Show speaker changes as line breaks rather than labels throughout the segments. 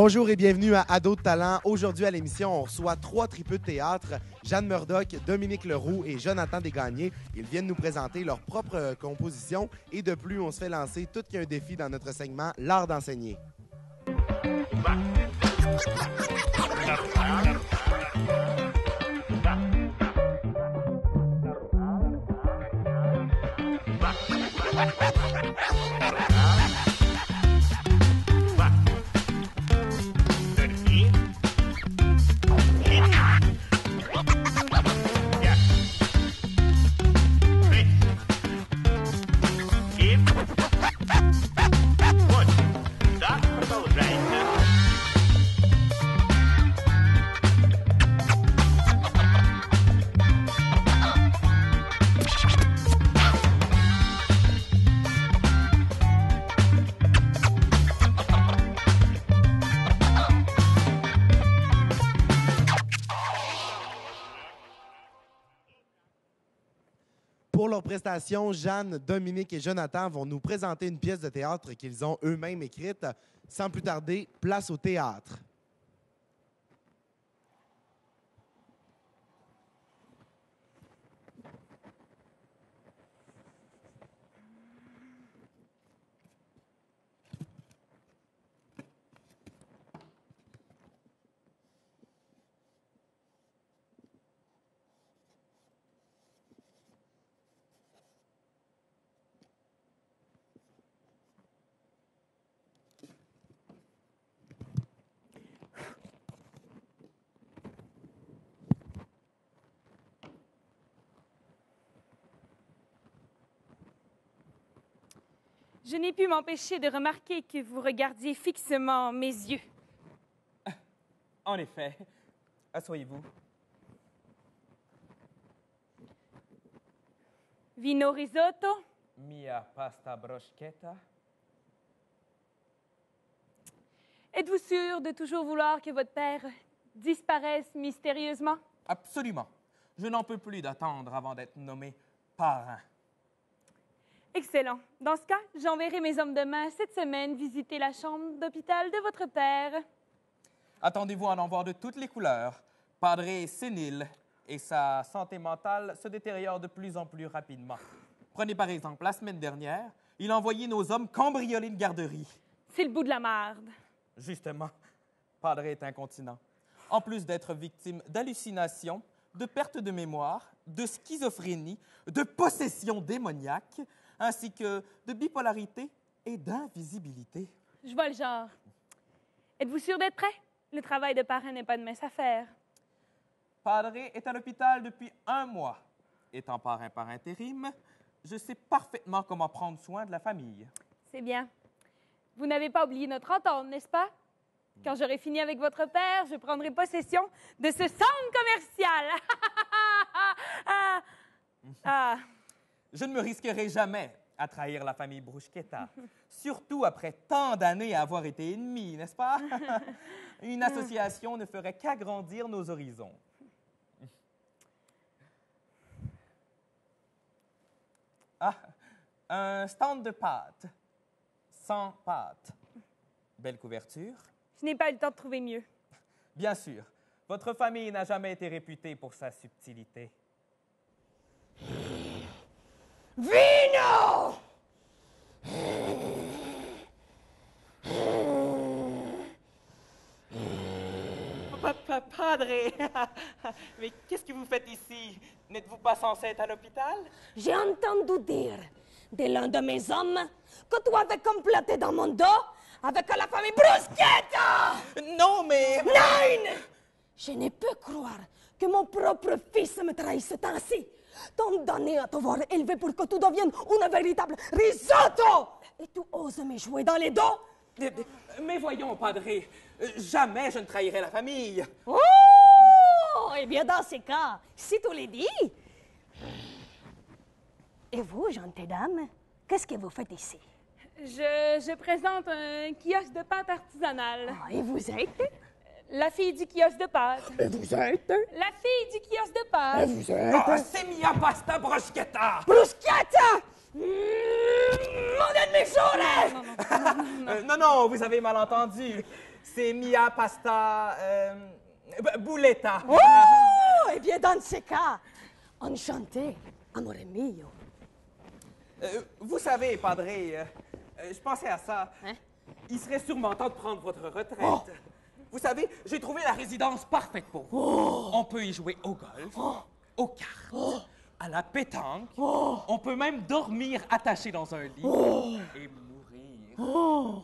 Bonjour et bienvenue à Ado de talent. Aujourd'hui à l'émission, on reçoit 3 tripeux de théâtre, Jeanne Murdoch, Dominique Leroux et Jonathan Desgagnés. Ils viennent nous présenter leur propre composition et de plus, on se fait lancer tout qu'un défi dans notre segment L'art d'enseigner. Pour leur prestation, Jeanne, Dominique et Jonathan vont nous présenter une pièce de théâtre qu'ils ont eux-mêmes écrite. Sans plus tarder, place au théâtre.
Je n'ai pu m'empêcher de remarquer que vous regardiez fixement mes yeux.
En effet. Asseyez-vous.
Vino risotto?
Mia pasta bruschetta.
Êtes-vous sûr de toujours vouloir que votre père disparaisse mystérieusement?
Absolument. Je n'en peux plus d'attendre avant d'être nommé parrain.
Excellent. Dans ce cas, j'enverrai mes hommes de main cette semaine visiter la chambre d'hôpital de votre père.
Attendez-vous à en voir de toutes les couleurs. Padre est sénile et sa santé mentale se détériore de plus en plus rapidement. Prenez par exemple la semaine dernière, il a envoyé nos hommes cambrioler une garderie.
C'est le bout de la marde.
Justement, Padre est incontinent. En plus d'être victime d'hallucinations, de perte de mémoire, de schizophrénie, de possession démoniaque, ainsi que de bipolarité et d'invisibilité.
Je vois le genre. Êtes-vous sûr d'être prêt? Le travail de parrain n'est pas de mince affaire.
Padre est à l'hôpital depuis 1 mois. Étant parrain par intérim, je sais parfaitement comment prendre soin de la famille.
C'est bien. Vous n'avez pas oublié notre entente, n'est-ce pas? Quand j'aurai fini avec votre père, je prendrai possession de ce centre commercial.
Je ne me risquerai jamais à trahir la famille Bruschetta, surtout après tant d'années à avoir été ennemis, n'est-ce pas? Une association ne ferait qu'agrandir nos horizons. Ah, un stand de pâtes, sans pâtes. Belle couverture.
Je n'ai pas eu le temps de trouver mieux.
Bien sûr, votre famille n'a jamais été réputée pour sa subtilité.
Vino!
Padre, mais qu'est-ce que vous faites ici? N'êtes-vous pas censé être à l'hôpital?
J'ai entendu dire de l'un de mes hommes que tu avais comploté dans mon dos avec la famille Bruschetta!
Non, mais...
Nein! Je ne peux croire que mon propre fils me trahisse ainsi. Tant d'années à t'avoir élevé pour que tu deviennes une véritable risotto! Et tu oses me jouer dans les dos?
Mais voyons, Padre, jamais je ne trahirai la famille.
Oh! Eh bien, dans ce cas, si tu le dis... Et vous, gentille dame, qu'est-ce que vous faites ici?
Je présente un kiosque de pâtes artisanales.
Ah, et vous êtes?
La fille du kiosque de pâtes.
Et vous êtes?
La fille du kiosque de
Et
pâtes.
vous êtes?
Ah, c'est mia pasta bruschetta!
Bruschetta! Mon ennemi juré!
Non, non, vous avez mal entendu. C'est Mia Pasta Bouletta.
Oh, eh bien, dans ce cas, enchanté, amore mio.
Vous savez, Padre, je pensais à ça.
Hein?
Il serait sûrement temps de prendre votre retraite.
Oh.
Vous savez, j'ai trouvé la résidence parfaite pour vous. On peut y jouer au golf, aux cartes, à la pétanque. On peut même dormir attaché dans un lit et mourir.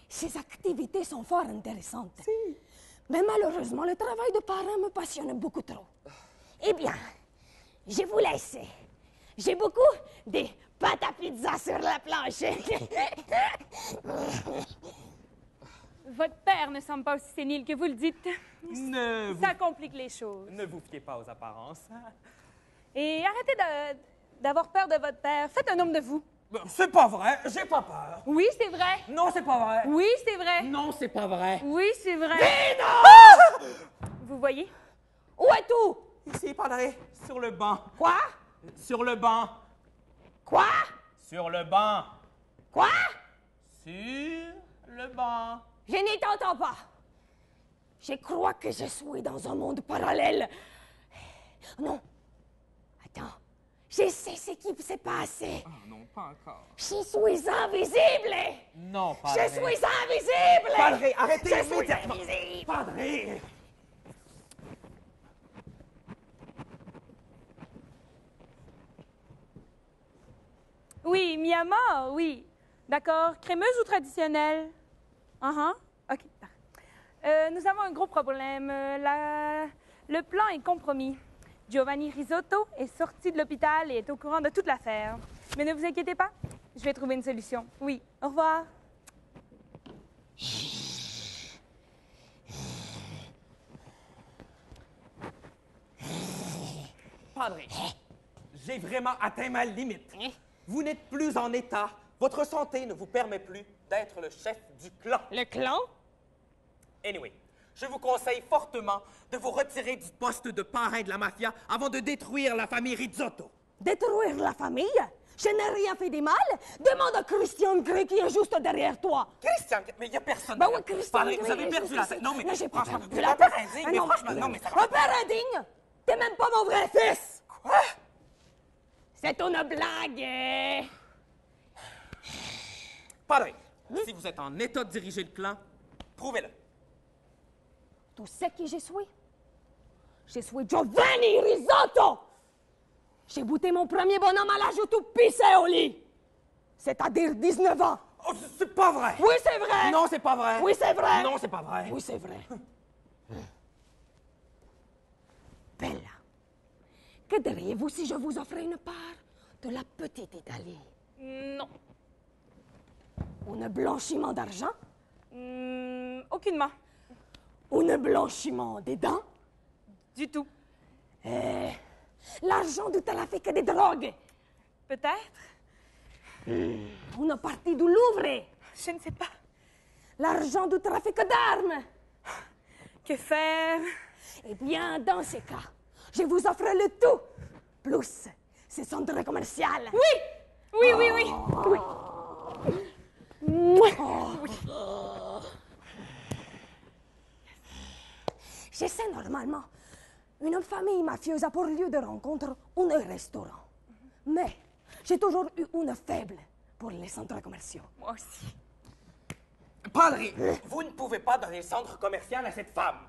Ces activités sont fort intéressantes. Mais malheureusement, le travail de parrain me passionne beaucoup trop. Eh bien, je vous laisse. J'ai beaucoup de pâtes à pizza sur la planche.
Votre père ne semble pas aussi sénile que vous le dites.
Ne vous,
Ça complique les choses.
ne vous fiez pas aux apparences.
Et arrêtez d'avoir peur de votre père. Faites un homme de vous.
C'est pas vrai, j'ai pas peur.
Oui, c'est vrai.
Non, c'est pas vrai.
Oui, c'est vrai.
Non, c'est pas vrai.
Oui, c'est vrai. Vous voyez?
Où est tout?
Ici, Padre, sur le banc.
Quoi?
Sur le banc.
Quoi?
Sur le banc.
Quoi?
Sur le banc.
Je n'y t'entends pas. Je crois que je suis dans un monde parallèle. Non. Attends. Je sais ce qui s'est passé.
Ah non, pas encore.
Je suis invisible.
Non, Padre.
Je suis invisible.
Padre, arrêtez
Je suis
immédiatement.
invisible.
Padre.
Oui, Miyama, oui. D'accord. Crémeuse ou traditionnelle? OK. Nous avons un gros problème. Le plan est compromis. Giovanni Risotto est sorti de l'hôpital et est au courant de toute l'affaire. Mais ne vous inquiétez pas, je vais trouver une solution. Oui. Au revoir.
Padre, j'ai vraiment atteint ma limite. Vous n'êtes plus en état. Votre santé ne vous permet plus d'être le chef du clan.
Le clan?
Anyway, je vous conseille fortement de vous retirer du poste de parrain de la mafia avant de détruire la famille Rizzotto.
Détruire la famille? Je n'ai rien fait de mal. Demande à Christian Grey qui est juste derrière toi.
Christian, mais il n'y a personne.
Ben oui, Christian
Padre,
Grey
vous avez
est
perdu
juste
la
ici.
tête. Non, mais
Là, j'ai pas
franchement,
perdu
vous
la
êtes un
tête.
père indigne,
Ah
mais
non,
franchement, non, mais ça va.
un père indigne? T'es même pas mon vrai fils.
Quoi?
C'est une blague.
Padre, si vous êtes en état de diriger le clan, prouvez-le.
Tu sais qui je suis? Je suis Giovanni Risotto. J'ai bouté mon premier bonhomme à l'âge où tout pissait au lit. C'est-à-dire 19 ans.
Oh, c'est pas vrai!
Oui, c'est vrai.
Non, c'est pas vrai!
Oui, c'est vrai.
Non, c'est pas vrai!
Oui, c'est vrai. Bella, que diriez-vous si je vous offrais une part de la petite Italie?
Non.
Un blanchiment d'argent?
Aucunement.
Un blanchiment des dents?
Du tout.
L'argent du trafic de drogue?
Peut-être.
Une partie du Louvre?
Je ne sais pas.
L'argent du trafic d'armes?
Que faire?
Eh bien, dans ce cas, je vous offre le tout, plus ce centre commercial.
Oui! Oui, oui, oui. Oui.
Je sais normalement, une famille mafieuse a pour lieu de rencontre un restaurant. Mais j'ai toujours eu une faible pour les centres commerciaux.
Moi aussi.
Padre, vous ne pouvez pas donner le centre commercial à cette femme.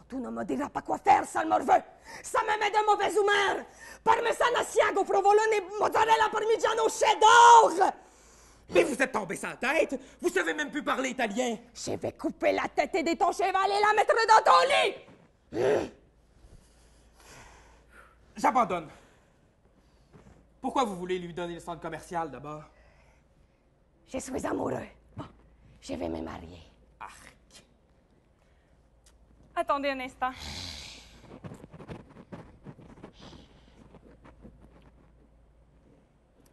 Tu ne me diras pas quoi faire, sale morveux. Ça me met de mauvaise humeur. Parmesan asiago, provolone, mozzarella parmigiano, cheddar.
Mais vous êtes tombé sans tête! Vous savez même plus parler italien!
Je vais couper la tête de ton cheval et la mettre dans ton lit.
J'abandonne. Pourquoi vous voulez lui donner le centre commercial d'abord?
Je suis amoureux. Je vais me marier.
Arc.
Attendez un instant.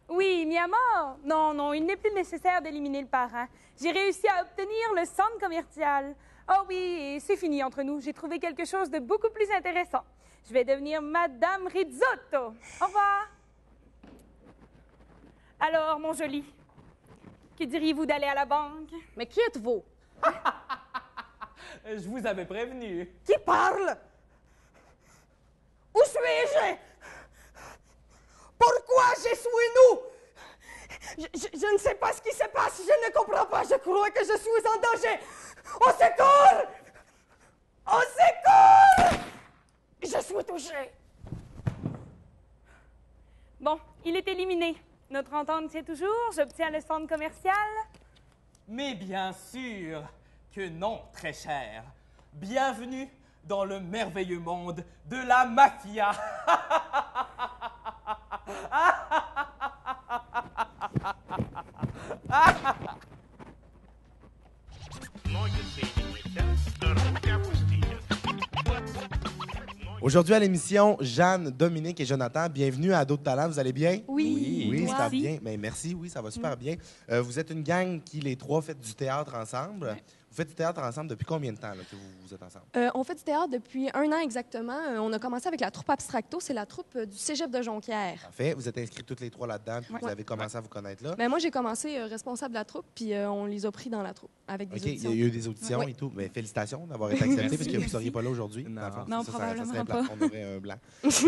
Oui, Miyama. Non, non, il n'est plus nécessaire d'éliminer le parrain. J'ai réussi à obtenir le centre commercial. Oh oui, et c'est fini entre nous. J'ai trouvé quelque chose de beaucoup plus intéressant. Je vais devenir Madame Rizzotto. Au revoir. Alors, mon joli, que diriez-vous d'aller à la banque?
Mais qui êtes-vous?
Je vous avais prévenu.
Qui parle? Où suis-je? Pourquoi je suis nous? Je ne sais pas ce qui se passe, je ne comprends pas, je crois que je suis en danger. Au secours! Au secours! Je suis touché.
Bon, il est éliminé. Notre entente tient toujours. J'obtiens le centre commercial.
Mais bien sûr que non, très cher. Bienvenue dans le merveilleux monde de la mafia.
Aujourd'hui à l'émission, Jeanne, Dominique et Jonathan, bienvenue à D'autres Talents. Vous allez bien?
Oui,
ça
toi?
va bien. Mais merci, oui, ça va super bien. Vous êtes une gang qui, les trois, faites du théâtre ensemble.
Ouais.
Vous faites du théâtre ensemble depuis combien de temps là, que vous êtes ensemble?
On fait du théâtre depuis 1 an exactement. On a commencé avec la troupe Abstracto. C'est la troupe du Cégep de Jonquière.
Parfait. Vous êtes inscrits toutes les trois là-dedans, puis
Ouais.
vous avez commencé à vous connaître là.
Mais moi, j'ai commencé responsable de la troupe, puis on les a pris dans la troupe avec des
OK, il y
auditions.
a eu des auditions
Ouais.
et tout. Mais félicitations d'avoir été accepté,
Merci,
parce que vous ne
merci.
seriez pas là aujourd'hui.
Non.
Dans le fond,
Non,
ça
probablement
serait
pas.
plate. On aurait un blanc.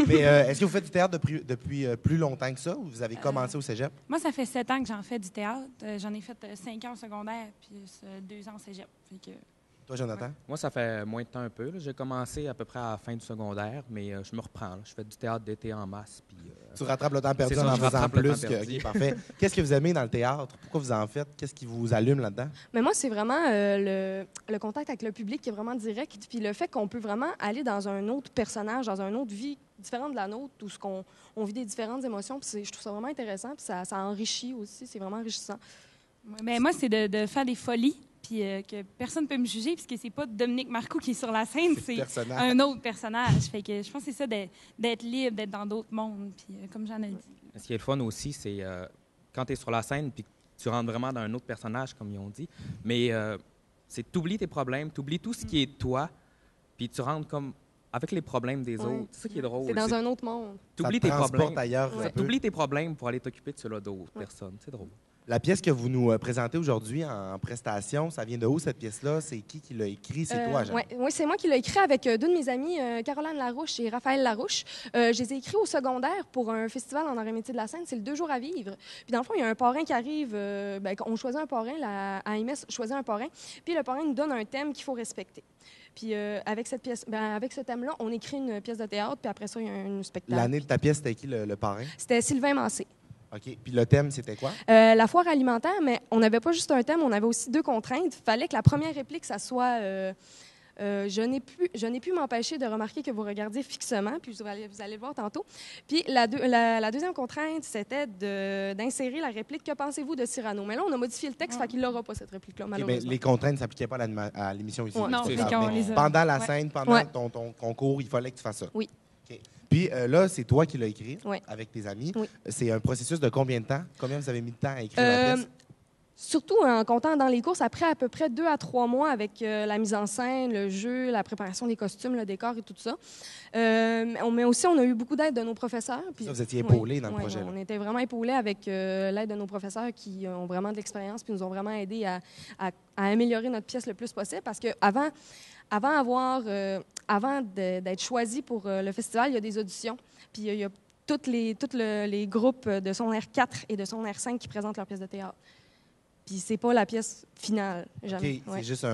Mais est-ce que vous faites du théâtre depuis plus longtemps que ça, ou vous avez commencé au cégep?
Moi, ça fait 7 ans que j'en fais du théâtre. J'en ai fait 5 ans au secondaire, puis 2 ans au cégep. Fait que...
Toi, Jonathan?
Moi, ça fait moins de temps un peu. là. J'ai commencé à peu près à la fin du secondaire, mais je me reprends. là. Je fais du théâtre d'été en masse. Puis,
Tu rattrapes le temps perdu
C'est ça,
en en
je
faisant
rattrape le
plus.
temps perdu.
OK, parfait. Qu'est-ce que vous aimez dans le théâtre? Pourquoi vous en faites? Qu'est-ce qui vous allume là-dedans?
Mais moi, c'est vraiment le contact avec le public qui est vraiment direct, puis le fait qu'on peut vraiment aller dans un autre personnage, dans une autre vie différente de la nôtre, où on vit des différentes émotions. Puis je trouve ça vraiment intéressant, puis ça enrichit aussi. C'est vraiment enrichissant.
Ben, moi, c'est de faire des folies, puis que personne ne peut me juger, puisque c'est pas Dominique Marcoux qui est sur la scène, c'est
personnage.
un autre personnage. Fait que je pense que c'est ça, d'être libre, d'être dans d'autres mondes, puis comme j'en ai dit.
ce qui est le fun aussi, c'est quand tu es sur la scène puis que tu rentres vraiment dans un autre personnage, comme ils ont dit. Mais c'est t'oublies tes problèmes, t'oublies tout ce qui est toi, puis tu rentres comme avec les problèmes des
Ouais.
autres. C'est ça qui est drôle.
C'est dans un autre monde.
T'oublies
Ça te
tes
transporte
problèmes.
ailleurs un peu.
T'oublies tes problèmes pour aller t'occuper de ceux-là d'autres personnes. C'est drôle.
La pièce que vous nous présentez aujourd'hui en prestation, ça vient de où, cette pièce-là? C'est qui l'a écrit? C'est toi, Jeanne?
Oui, c'est moi qui l'ai écrit avec deux de mes amis, Caroline Larouche et Raphaël Larouche. Je les ai écrits au secondaire pour un festival en arts-et-métiers de la scène. C'est le 2 jours à vivre. Puis dans le fond, il y a un parrain qui arrive. On choisit un parrain, la AMS choisit un parrain. Puis le parrain nous donne un thème qu'il faut respecter. Puis avec cette pièce, avec ce thème-là, on écrit une pièce de théâtre. Puis après ça, il y a un spectacle.
L'année de ta pièce, c'était qui le parrain?
C'était Sylvain Massé.
OK. Puis le thème, c'était quoi?
La foire alimentaire, mais on n'avait pas juste un thème, on avait aussi 2 contraintes. Il fallait que la première réplique, ça soit je n'ai pu m'empêcher de remarquer que vous regardiez fixement, puis vous allez le voir tantôt. Puis la deuxième contrainte, c'était d'insérer la réplique que pensez-vous de Cyrano. Mais là, on a modifié le texte, fait qu'il n'aura pas cette réplique-là,
OK, ben,
malheureusement.
les contraintes ne s'appliquaient pas à l'émission ici.
Ouais.
Non,
C'est
c'est
grave,
qu'on
mais
les a.
pendant la
Ouais.
scène, pendant
Ouais.
ton concours, il fallait que tu fasses ça.
Oui.
OK. Puis là, c'est toi qui l'as écrit
Ouais.
avec tes amis.
Oui.
C'est un processus de combien de temps? Combien vous avez mis de temps à écrire la pièce?
Surtout en comptant dans les courses, après à peu près 2 à 3 mois avec la mise en scène, le jeu, la préparation des costumes, le décor et tout ça. Mais aussi, on a eu beaucoup d'aide de nos professeurs. Puis,
Ça, vous étiez épaulés dans le
oui,
projet, là.
on était vraiment épaulés avec l'aide de nos professeurs qui ont vraiment de l'expérience puis nous ont vraiment aidés à améliorer notre pièce le plus possible. Parce qu'avant d'être choisi pour le festival, il y a des auditions. Puis il y a tous les groupes de son R4 et de son R5 qui présentent leur pièce de théâtre. Puis c'est pas la pièce finale, jamais.
OK,
Ouais.
c'est juste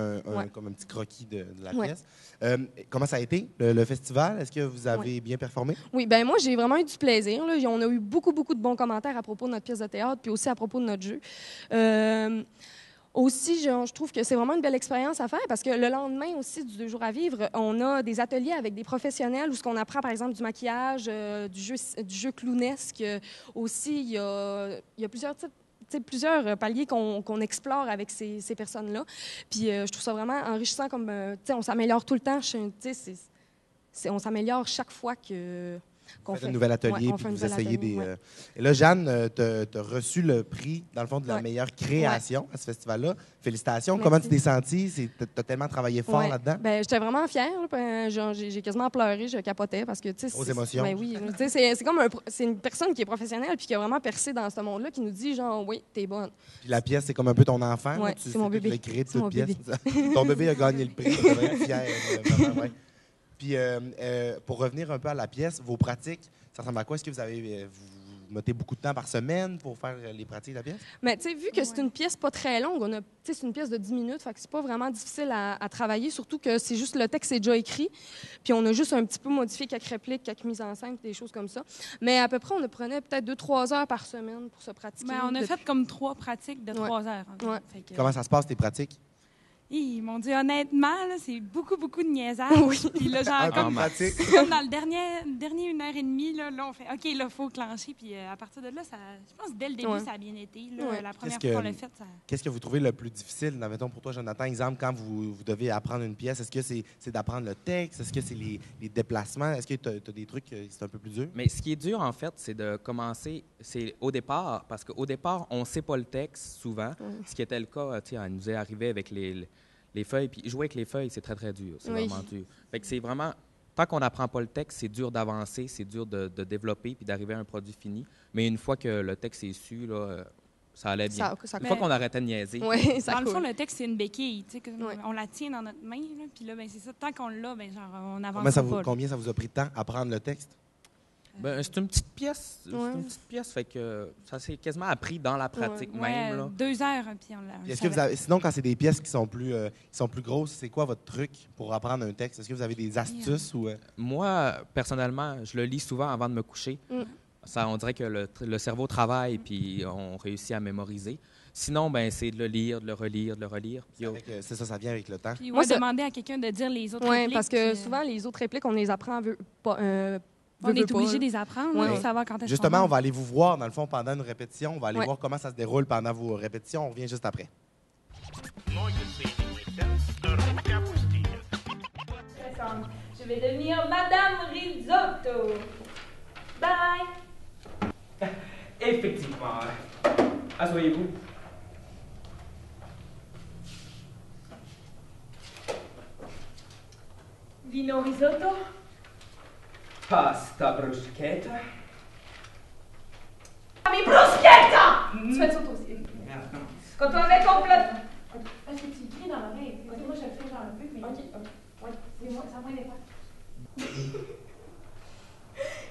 comme un petit croquis de la
Ouais.
pièce. Comment ça a été, le festival? Est-ce que vous avez bien performé?
Oui, ben moi, j'ai vraiment eu du plaisir. Là. On a eu beaucoup de bons commentaires à propos de notre pièce de théâtre, puis aussi à propos de notre jeu. Aussi, je trouve que c'est vraiment une belle expérience à faire parce que le lendemain aussi du 2 jours à vivre, on a des ateliers avec des professionnels où ce qu'on apprend, par exemple, du maquillage, du jeu clownesque. Aussi, il y a plusieurs types. Plusieurs paliers qu'on explore avec ces personnes-là. Puis je trouve ça vraiment enrichissant. Comme on s'améliore tout le temps. On s'améliore chaque fois qu'on
Faites
fait.
un nouvel atelier,
Ouais, on
puis
fait un
vous
nouvel
essayez
atelier,
des...
ouais.
Et là, Jeanne, tu as reçu le prix, dans le fond, de la
Ouais.
meilleure création à ce festival-là. Félicitations.
Merci.
Comment tu t'es sentie? Tu as tellement travaillé fort
Ouais.
là-dedans?
Ben, j'étais vraiment fière. Là, ben, genre, j'ai quasiment pleuré, je capotais parce que, tu sais,
Aux émotions.
Ben oui, tu sais, c'est comme c'est une personne qui est professionnelle puis qui a vraiment percé dans ce monde-là qui nous dit genre oui, t'es bonne.
Puis la pièce, c'est comme un peu ton enfant.
Ouais,
là, tu
c'est mon
sais, tu
bébé.
l'as créé de
C'est
toute
mon
pièce.
bébé.
Ton bébé a gagné le prix. Tu devrais être fier. Vraiment, ouais. Puis pour revenir un peu à la pièce, vos pratiques, ça ressemble à quoi? Est-ce que vous mettez beaucoup de temps par semaine pour faire les pratiques de la pièce?
Mais tu sais, vu que c'est une pièce pas très longue, c'est une pièce de 10 minutes, fait que c'est pas vraiment difficile à travailler, surtout que c'est juste le texte est déjà écrit, puis on a juste un petit peu modifié quelques répliques, quelques mises en scène, des choses comme ça. Mais à peu près, on prenait peut-être 2-3 heures par semaine pour se pratiquer.
Ben, on a fait comme 3 pratiques de 3 heures.
Ouais.
Fait que,
Comment ça se passe, tes pratiques?
Mon Dieu, honnêtement, là, c'est beaucoup de niaisage.
Oui.
Puis là, genre,
Un peu de
comme,
pratique.
comme dans le dernier 1h30, là, on fait OK, là, il faut clencher. Puis à partir de là, je pense que dès le début,
Ouais.
ça a bien été. Là.
Ouais.
La première
Qu'est-ce
fois
que-
qu'on l'a fait, ça.
Qu'est-ce que vous trouvez le plus difficile, mettons, pour toi, Jonathan? Exemple, quand vous devez apprendre une pièce, est-ce que c'est d'apprendre le texte? Est-ce que c'est les déplacements? Est-ce que tu as des trucs c'est un peu plus dur?
Mais ce qui est dur, en fait, c'est de commencer, c'est au départ, parce qu'au départ, on ne sait pas le texte souvent, ce qui était le cas, tu sais, elle nous est arrivé avec les feuilles, puis jouer avec les feuilles, c'est très, très dur, c'est
Oui.
vraiment dur. Fait que c'est vraiment, tant qu'on n'apprend pas le texte, c'est dur d'avancer, c'est dur de développer, puis d'arriver à un produit fini, mais une fois que le texte est su, là, ça allait bien.
Ça
Une fois qu'on arrêtait de niaiser.
Oui, ça
Dans le fond,
coule.
le texte, c'est une béquille. Tu sais,
Ouais.
on la tient dans notre main. Là, puis là, ben, c'est ça. Tant qu'on l'a, ben, genre, on avance
Combien ça vous a pris de temps à apprendre le texte?
Ben, c'est une petite pièce,
Ouais.
fait que ça s'est quasiment appris dans la pratique
Ouais,
même, là.
2 heures, puis on l'a.
Puis est-ce que vous avez, sinon, quand c'est des pièces qui sont plus grosses, c'est quoi votre truc pour apprendre un texte? Est-ce que vous avez des astuces ou...
Moi, personnellement, je le lis souvent avant de me coucher. Ça, on dirait que le cerveau travaille puis on réussit à mémoriser. Sinon, ben, c'est de le lire, de le relire, de le relire. Puis,
C'est ça, ça vient avec le temps.
Puis
Moi, ça-
demander à quelqu'un de dire les autres
Oui,
répliques.
parce que
puis,
souvent, les autres répliques, on les apprend
on est obligé de les apprendre
Ouais.
pour savoir quand est-ce
Justement,
qu'on
on va aller vous voir, dans le fond, pendant une répétition. On va aller
Ouais.
voir comment ça se déroule pendant vos répétitions. On revient juste après.
Je vais devenir Madame Risotto. Bye.
Effectivement. Asseyez-vous.
Vino risotto.
Pasta bruschetta.
Mi bruschetta! Tu fais ça toi aussi.
Merde, non.
Quand on avait complètement. Est-ce que tu cries dans l'oreille? Parce que moi, je le fais genre un peu, mais. OK. Ouais, dis-moi, ça va des fois.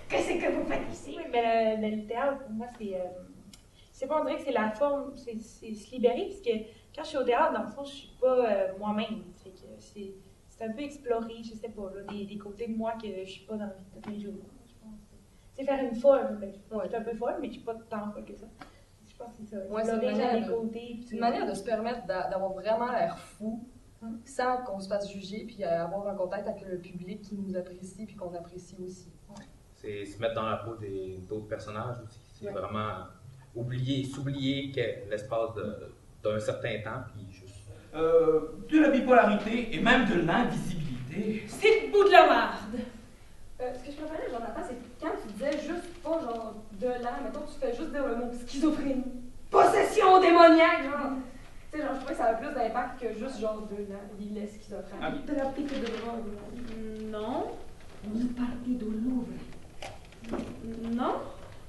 Qu'est-ce que vous faites ici? Oui, mais le théâtre, pour moi, c'est pas, on dirait que c'est la forme, c'est se libérer, parce que quand je suis au théâtre, dans le fond, je suis pas moi-même. Fait que c'est un peu explorer, je sais pas, là, des côtés de moi que je suis pas dans la vie de tous les jours. Je pense. C'est faire une folle, ben, je suis un peu folle, mais je suis pas tant folle que ça. Je pense que c'est ça.
Ouais, c'est une
Explorer
manière
les
de-
côtés.
C'est une manière de se permettre d'avoir vraiment l'air fou sans qu'on se fasse juger, puis avoir un contact avec le public qui nous apprécie, puis qu'on apprécie aussi.
C'est se mettre dans la peau d'autres personnages aussi. C'est
Ouais.
vraiment s'oublier que l'espace d'un certain temps, puis juste...
De la bipolarité et même de l'invisibilité.
C'est le bout de la marde.
Ce que je préférais, Jonathan, c'est quand tu disais juste pas genre de l'an, mettons, tu fais juste dire le mot schizophrénie. Possession démoniaque, genre. Tu sais, genre, je trouvais que ça avait plus d'impact que juste genre de l'an, il est schizophrène.
Ah oui.
Trafic de drogue.
Non.
Une partie de Louvre.
Non.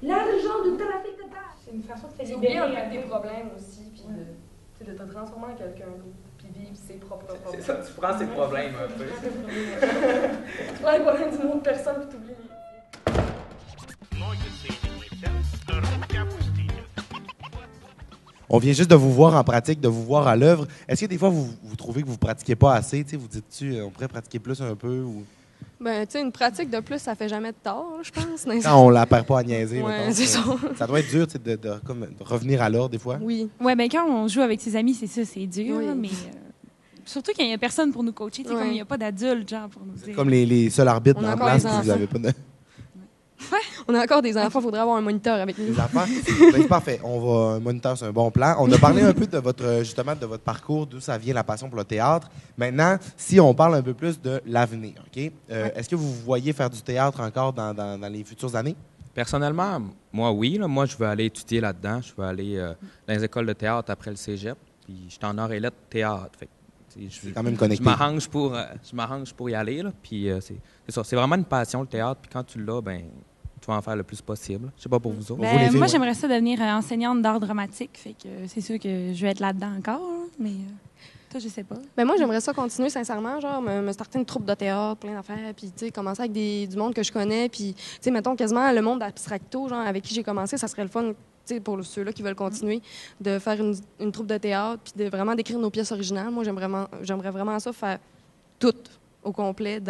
L'argent du trafic de base. C'est une façon de se
C'est oublier
libérer
un
un
peu tes
peu.
problèmes aussi, puis tu sais, de te transformer en quelqu'un d'autre, puis vivre ses propres
C'est
problèmes.
ça, tu prends ses problèmes un peu.
Tu prends les problèmes d'une autre personne, puis t'oublies les
On vient juste de vous voir en pratique, de vous voir à l'œuvre. Est-ce que des fois, vous trouvez que vous ne pratiquez pas assez? Tu sais, vous dites-tu, on pourrait pratiquer plus un peu? Ou...
Ben, tu sais, une pratique de plus, ça fait jamais de tort, je pense.
Quand on ne la perd pas à niaiser,
Ouais,
mettons,
c'est ça.
ça doit être dur tu sais, de revenir à l'ordre des fois.
Oui.
Ouais, ben quand on joue avec ses amis, c'est ça, c'est dur,
Oui.
là, mais surtout quand il n'y a personne pour nous coacher, tu sais,
Ouais.
comme il n'y a pas d'adulte, genre, pour nous dire.
Comme les seuls arbitres
On
dans
a
la
encore
place,
les
puis vous
enfants.
n'avez pas de...
On a encore des enfants, il faudrait avoir un moniteur avec nous.
Les enfants? Ben, c'est parfait. Un moniteur, c'est un bon plan. On a parlé un peu de justement, de votre parcours, d'où ça vient la passion pour le théâtre. Maintenant, si on parle un peu plus de l'avenir, OK? Est-ce que vous voyez faire du théâtre encore dans les futures années?
Personnellement, moi, oui. Là. Moi, je veux aller étudier là-dedans. Je veux aller dans les écoles de théâtre après le cégep. Puis, je suis en arts et lettres théâtre. Fait,
c'est quand même connecté.
Je m'arrange pour y aller. Là. Puis, c'est ça. C'est vraiment une passion, le théâtre. Puis, quand tu l'as, ben, tu vas en faire le plus possible. Je sais pas pour vous autres.
Moi, j'aimerais ça devenir enseignante d'art dramatique. Fait que c'est sûr que je vais être là-dedans encore. Mais toi, je sais pas.
Ben moi, j'aimerais ça continuer, sincèrement, genre me starter une troupe de théâtre, plein d'affaires, puis, tu sais, commencer avec du monde que je connais, puis, tu sais, mettons, quasiment le monde abstracto, genre, avec qui j'ai commencé, ça serait le fun, tu sais, pour ceux-là qui veulent continuer, de faire une troupe de théâtre, puis de vraiment d'écrire nos pièces originales. Moi, j'aimerais vraiment ça, faire tout au complet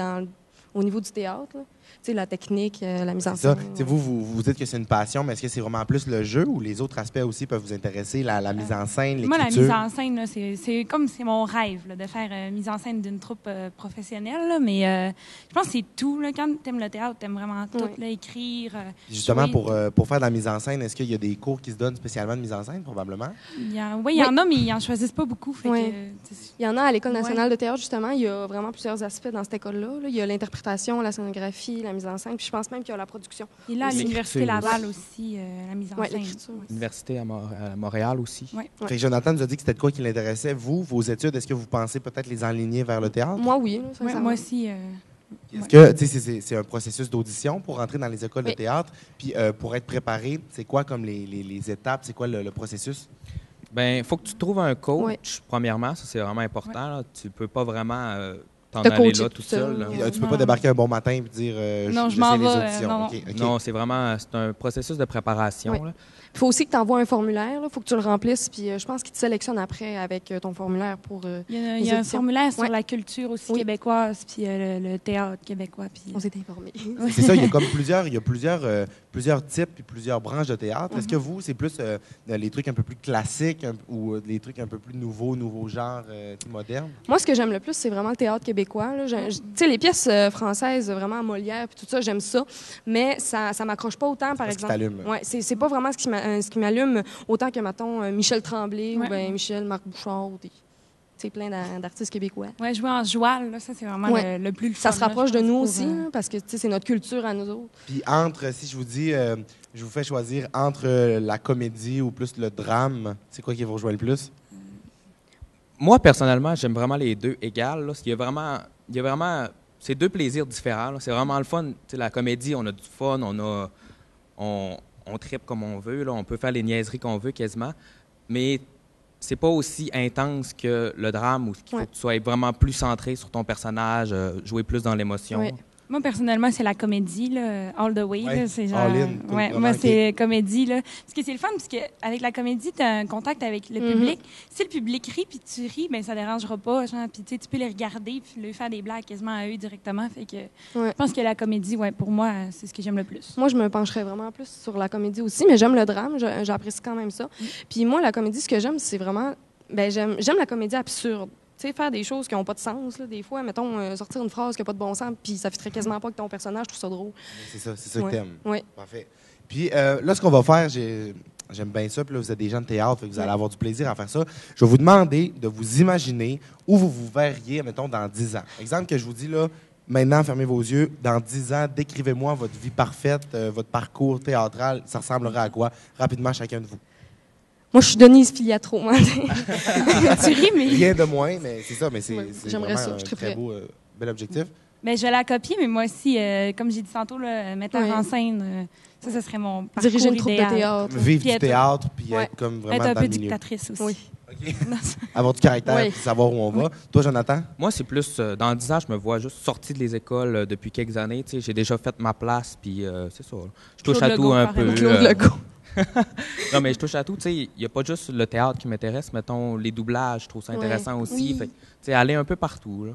au niveau du théâtre, là. Tu sais, la technique, la mise en scène.
Ouais. Vous dites que c'est une passion, mais est-ce que c'est vraiment plus le jeu ou les autres aspects aussi peuvent vous intéresser, la mise en scène, l'écriture?
Moi, la mise en scène, là, c'est mon rêve là, de faire mise en scène d'une troupe professionnelle. Là, mais je pense que c'est tout. Là, quand tu aimes le théâtre, tu aimes vraiment tout, là, écrire.
Justement, pour faire de la mise en scène, est-ce qu'il y a des cours qui se donnent spécialement de mise en scène, probablement?
Oui, il y en a, mais ils n'en choisissent pas beaucoup. Fait
il y en a à l'École nationale de théâtre, justement. Il y a vraiment plusieurs aspects dans cette école-là. Là. Il y a l'interprétation, la scénographie, la mise en scène, puis je pense même qu'il y a la production.
Et là, à l'Université Laval aussi, la mise en scène.
L'Université à Montréal aussi.
Ouais.
Fait que Jonathan nous a dit que c'était de quoi qui l'intéressait. Vous, vos études, est-ce que vous pensez peut-être les enligner vers le théâtre?
Moi, oui.
Moi aussi.
Est-ce que, tu sais, c'est un processus d'audition pour entrer dans les écoles de théâtre? Puis pour être préparé, c'est quoi comme les étapes? C'est quoi le processus?
Bien, il faut que tu trouves un coach, premièrement. Ça, c'est vraiment important. Là. Tu peux pas vraiment t'en aller là tout seul. Là.
Tu peux pas débarquer un bon matin et dire
non, je m'en vais.
Okay.
Non, c'est un processus de préparation.
Oui. Il faut aussi que tu envoies un formulaire. Il faut que tu le remplisses. Puis je pense qu'ils te sélectionnent après avec ton formulaire pour.
Il y a un formulaire sur la culture aussi québécoise, puis le théâtre québécois. Puis,
on s'est informés.
C'est ça, il y a comme plusieurs types et plusieurs branches de théâtre. Est-ce que vous, c'est plus les trucs un peu plus classiques ou les trucs un peu plus nouveaux genres modernes?
Moi, ce que j'aime le plus, c'est vraiment le théâtre québécois. Tu sais, les pièces françaises, vraiment Molière, puis tout ça, j'aime ça. Mais ça m'accroche pas autant, par exemple. Ouais, c'est pas vraiment ce qui m'allume autant que, mettons, Michel Tremblay ou bien Michel Marc Bouchard. C'est plein d'artistes québécois.
Oui, jouer en joual, là, ça, c'est vraiment le plus fun.
Ça se rapproche de nous aussi, parce que c'est notre culture à nous autres.
Puis si je vous dis, je vous fais choisir entre la comédie ou plus le drame, c'est quoi qui vous rejoint le plus?
Moi, personnellement, j'aime vraiment les deux égales. Là. Il y a vraiment c'est deux plaisirs différents. Là. C'est vraiment le fun. T'sais, la comédie, on a du fun, on trippe comme on veut. Là. On peut faire les niaiseries qu'on veut quasiment. Mais c'est pas aussi intense que le drame où il faut que tu sois vraiment plus centré sur ton personnage, jouer plus dans l'émotion.
Ouais. Moi, personnellement, c'est la comédie, là, all the way. Là, c'est genre,
all in,
moi, c'est comédie. Là. Parce que c'est le fun, parce qu'avec la comédie, tu as un contact avec le public. Si le public rit puis tu ris, ben ça dérangera pas. Puis tu peux les regarder puis leur faire des blagues quasiment à eux directement. Fait que je pense que la comédie, pour moi, c'est ce que j'aime le plus.
Moi, je me pencherais vraiment plus sur la comédie aussi, mais j'aime le drame. J'apprécie quand même ça. Puis moi, la comédie, ce que j'aime, c'est vraiment... j'aime la comédie absurde. Tu sais, faire des choses qui n'ont pas de sens, là, des fois, mettons, sortir une phrase qui n'a pas de bon sens, puis ça ne fitterait quasiment pas avec ton personnage, je trouve ça drôle.
C'est ça que t'aimes.
Oui.
Parfait. Puis là, ce qu'on va faire, j'aime bien ça, puis là, vous êtes des gens de théâtre, fait que vous allez avoir du plaisir à faire ça. Je vais vous demander de vous imaginer où vous vous verriez, mettons, dans 10 ans. Exemple que je vous dis, là, maintenant, fermez vos yeux. Dans 10 ans, décrivez-moi votre vie parfaite, votre parcours théâtral. Ça ressemblerait à quoi? Rapidement, chacun de vous.
Moi, je suis Denise Filiatro.
Tu ris, mais...
Rien de moins, mais c'est ça. Mais c'est
j'aimerais ça,
un très beau, bel objectif.
Mais je vais la copier, mais moi aussi, comme j'ai dit tantôt, metteur en scène, ça serait mon parcours
diriger une troupe
idéal.
de théâtre.
Vivre du théâtre, puis être comme vraiment
être un
dans
peu
le milieu.
dictatrice aussi.
Oui.
Okay. Avoir du caractère, puis savoir où on va. Toi, Jonathan?
Moi, c'est plus, dans 10 ans, je me vois juste sorti de les écoles depuis quelques années. J'ai déjà fait ma place, puis c'est ça. Je touche à tout un peu.
Claude Legault.
Non, mais je touche à tout. Il n'y a pas juste le théâtre qui m'intéresse. Mettons, les doublages, je trouve ça intéressant aussi.
Oui.
Fait, aller un peu partout. Là,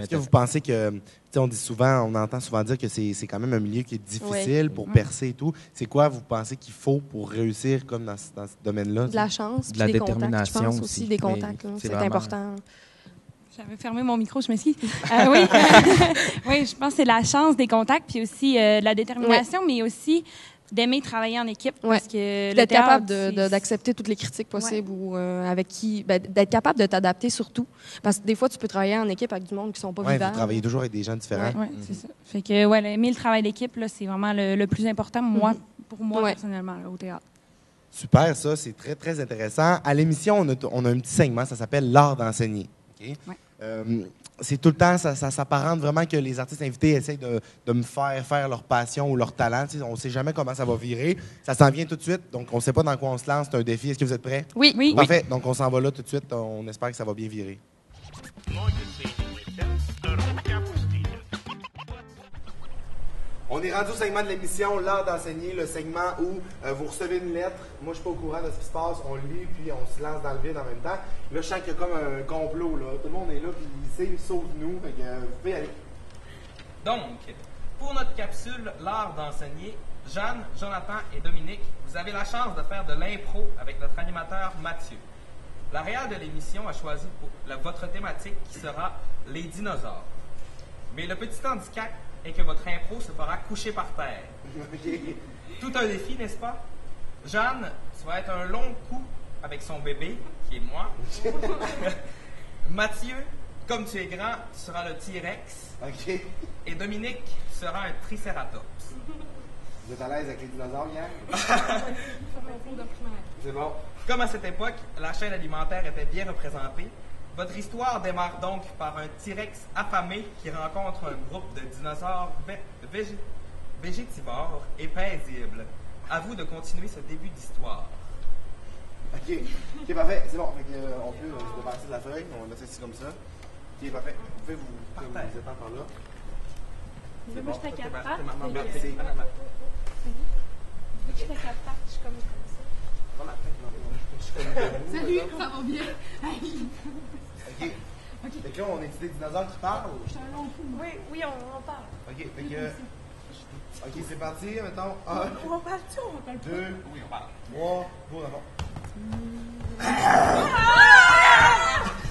est-ce que vous pensez que... on entend souvent dire que c'est quand même un milieu qui est difficile pour percer et tout. C'est quoi, vous pensez qu'il faut pour réussir comme dans ce domaine-là?
De la chance,
de la
des
détermination
contacts, je pense aussi. Des contacts, c'est important.
J'avais fermé mon micro, je m'excuse. Oui. Oui, je pense que c'est la chance des contacts, puis aussi de la détermination, mais aussi d'aimer travailler en équipe. Parce que
d'être capable d'accepter toutes les critiques possibles ou avec qui. D'être capable de t'adapter surtout. Parce que des fois, tu peux travailler en équipe avec du monde qui sont pas vivants.
Vous travaillez toujours avec des gens différents.
Oui, c'est ça. Fait que, aimer le travail d'équipe, là, c'est vraiment le plus important, pour moi, personnellement, là, au théâtre.
Super, ça, c'est très, très intéressant. À l'émission, on a un petit segment, ça s'appelle l'art d'enseigner. Okay? Ouais. C'est tout le temps, ça s'apparente vraiment que les artistes invités essayent de me faire leur passion ou leur talent. Tu sais, on ne sait jamais comment ça va virer. Ça s'en vient tout de suite, donc on ne sait pas dans quoi on se lance. C'est un défi. Est-ce que vous êtes prêts?
Oui. Oui.
Parfait, donc on s'en va là tout de suite. On espère que ça va bien virer. On est rendu au segment de l'émission, l'art d'enseigner, le segment où vous recevez une lettre. Moi, je suis pas au courant de ce qui se passe. On lit, puis on se lance dans le vide en même temps. Là, je sens qu'il y a comme un complot. Là. Tout le monde est là, puis il sait, sauf nous. Fait que, vous pouvez aller.
Donc, pour notre capsule, l'art d'enseigner, Jeanne, Jonathan et Dominique, vous avez la chance de faire de l'impro avec notre animateur Mathieu. La réal de l'émission a choisi votre thématique qui sera les dinosaures. Mais le petit handicap est que votre impro se fera coucher par terre. Tout un défi, n'est-ce pas? Jeanne, tu vas être un long coup avec son bébé, qui est moi. Mathieu, comme tu es grand, tu seras le T-Rex.
OK.
Et Dominique, tu seras un Triceratops.
Vous êtes à l'aise avec les dinosaures, hier? C'est bon.
Comme à cette époque, la chaîne alimentaire était bien représentée, votre histoire démarre donc par un T-Rex affamé qui rencontre un groupe de dinosaures végétivores et paisibles. À vous de continuer ce début d'histoire.
OK, parfait. C'est bon. Fait que, on peut se débarrasser de la feuille. On va mettre ça comme ça. OK, parfait. Vous pouvez vous étendre par là.
C'est moi, je suis à 4 pattes. Je suis à 4 pattes. Je suis comme ça.
Salut, ça va bien? OK. Fait que là, on est des dinosaures qui parlent?
Oui, on parle.
OK, fait que... OK, c'est parti, mettons. 1,
On parle-tu? On parle
2, oui, on parle. 3, go d'abord.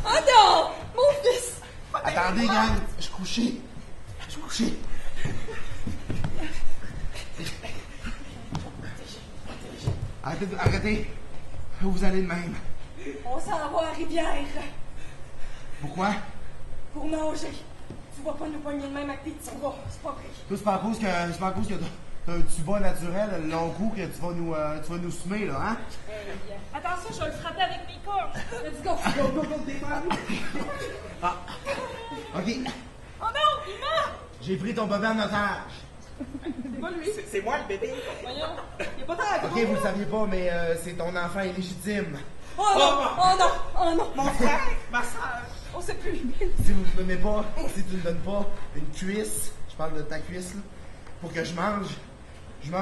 Oh non! Mon fils!
Attendez, gang, je suis couché. Arrêtez. Où vous allez de même?
On s'en va à Rivière.
Pourquoi?
Pour nager. Tu vas pas nous poigner de même avec tes petits bras. C'est pas vrai.
C'est pas à cause que t'as un tuba naturel, le long cou, que tu vas nous semer, là, hein?
Attention, je vais le frapper avec mes corps.
Let's go! Go, défends-nous!
Ah. OK.
Oh non, il meurt!
J'ai pris ton bébé en otage.
C'est pas lui.
C'est moi le bébé.
Voyons. Il est pas tant
OK, vous le saviez pas, mais c'est ton enfant illégitime.
Oh non! Oh non! Oh non!
Mon frère, ma soeur.
On sait plus.
Si vous ne donnez pas, si tu ne donnes pas une cuisse, je parle de ta cuisse, là, pour que je mange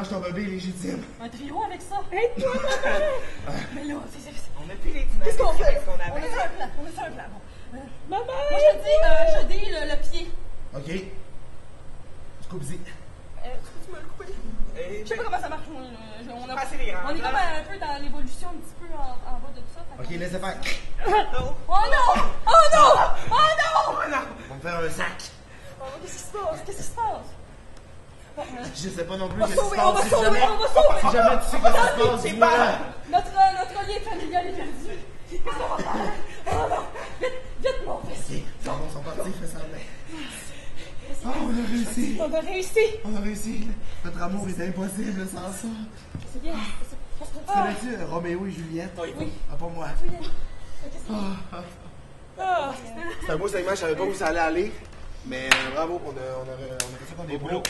ton bébé illégitime.
Un trio avec ça? Aide-toi, maman! Mais là, c'est...
On a plus les
Qu'est-ce qu'on fait?
qu'on
On
avait.
est sur un plan. Bon.
Maman!
Moi, je dis le pied.
OK. Tu coupes-y.
Tu peux me le couper? Je sais pas comment ça marche. On est comme un peu dans l'évolution, un petit peu en bas de tout ça.
OK, laissez faire.
Oh non! Oh non! Oh non!
On va me faire un sac.
Qu'est-ce qui se passe?
Je sais pas non plus
On va
qu'est-ce qui se
sauver,
passe.
on va sauver!
Si jamais tu sais qu'est-ce qui se passe, dis-moi.
Notre lien familial est perdu. Qu'est-ce qu'on va faire? Oh non! Vite, mon fils!
OK, ils sont partis, fais semblant. Oh, on a réussi. Notre amour est impossible sans ça.
C'est bien.
Tu connais-tu Roméo et Juliette? Oui. Ah, pas moi. C'est un beau segment, je savais pas où ça allait aller. Mais bravo, on a fait ça des boulot.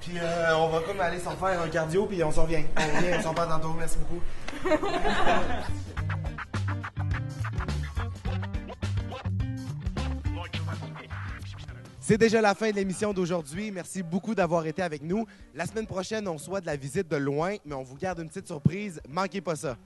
Puis on va comme aller s'en faire un cardio, puis on s'en revient. On s'en parle tantôt. Merci beaucoup. C'est déjà la fin de l'émission d'aujourd'hui. Merci beaucoup d'avoir été avec nous. La semaine prochaine, on reçoit de la visite de loin, mais on vous garde une petite surprise. Manquez pas ça.